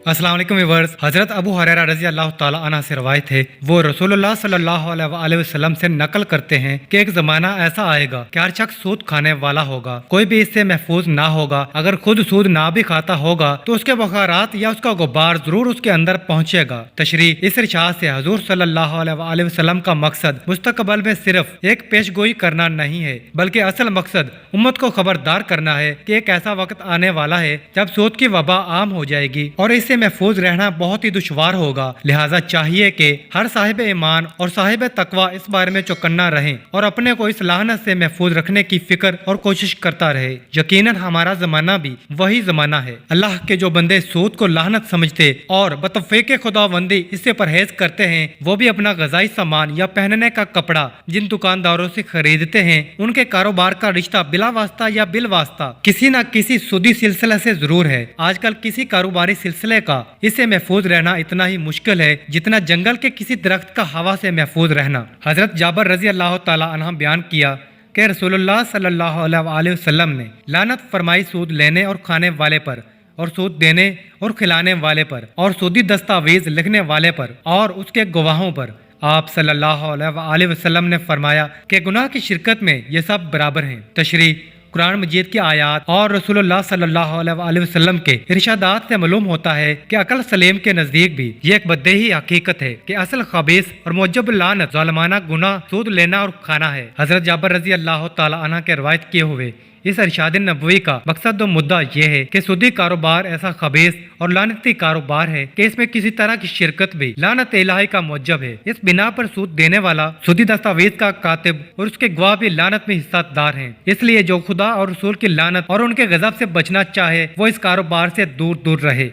अस्सलाम वालेकुम व्यूअर्स। हजरत अबू हुरैरा रजी अल्लाह ताला अन्हु से रवायत है, वो रसूलुल्लाह सल्लल्लाहु अलैहि वसल्लम से नकल करते हैं कि एक जमाना ऐसा आएगा कि हर शख्स सूद खाने वाला होगा, कोई भी इससे महफूज ना होगा। अगर खुद सूद ना भी खाता होगा तो उसके बखारात या उसका गुब्बार जरूर उसके अंदर पहुंचेगा। तशरीह इस इरशाद से हुजूर सल्लल्लाहु अलैहि वसल्लम का मकसद मुस्तकबल में सिर्फ एक पेशगोई करना नहीं है, बल्कि असल मकसद उम्मत को खबरदार करना है कि एक ऐसा वक्त आने वाला है जब सूद की वबा आम हो जाएगी और इससे महफूज रहना बहुत ही दुश्वार होगा। लिहाजा चाहिए कि हर साहिब ईमान और साहिब तकवा इस बारे में चौकन्ना रहें और अपने को इस लानत से महफूज रखने की फिक्र और कोशिश करता रहे। यकीनन हमारा जमाना भी वही जमाना है। अल्लाह के जो बंदे सूद को लानत समझते और बतौफीक खुदाबंदी इससे परहेज करते हैं, वो भी अपना गजाई सामान या पहनने का कपड़ा जिन दुकानदारों से खरीदते हैं, उनके कारोबार का रिश्ता बिला वास्ता या बिल वास्ता किसी न किसी सूदी सिलसिले से जरूर है। आजकल किसी कारोबारी सिलसिले का इससे महफूज रहना इतना ही मुश्किल है जितना जंगल के किसी दरख्त का हवा से महफूज रहना। हजरत जाबर रजी अल्लाह ताला अन्हु बयान किया कि रसूलुल्लाह सल्लल्लाहु अलैहि वसल्लम ने लानत फरमाई सूद लेने और खाने वाले पर, और सूद देने और खिलाने वाले पर, और सूदी दस्तावेज लिखने वाले पर और उसके गवाहों पर। आप सल्लल्लाहु अलैहि वसल्लम ने फरमाया कि गुनाह की शिरकत में ये सब बराबर हैं। तशरीह कुरान मजीद की आयात और रसूलुल्लाह सल्लल्लाहु अलैहि वसल्लम के इरशादात से मालूम होता है कि अकल सलीम के नजदीक भी ये एक बददेही हकीकत है कि असल खबीस और मुजब लानत ज़ालिमाना गुनाह सूद लेना और खाना है। हजरत जाबर रजी अल्लाह ताला अन्हु के रवायत किए हुए इस इरशाद नबवी का मकसद और मुद्दा यह है कि सूदी कारोबार ऐसा खबीस और लानती कारोबार है कि इसमें किसी तरह की शिरकत भी लानत इलाही का मुजब है। इस बिना पर सूद देने वाला सूदी दस्तावेज का कातिब और उसके गवाह भी लानत में हिस्सेदार हैं। इसलिए जो खुदा और रसूल की लानत और उनके गजब से बचना चाहे वो इस कारोबार से दूर दूर रहे।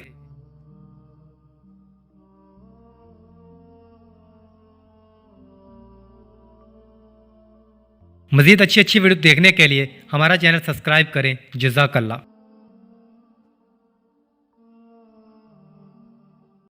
मजीद अच्छी वीडियो देखने के लिए हमारा चैनल सब्सक्राइब करें। जज़ाकल्लाह।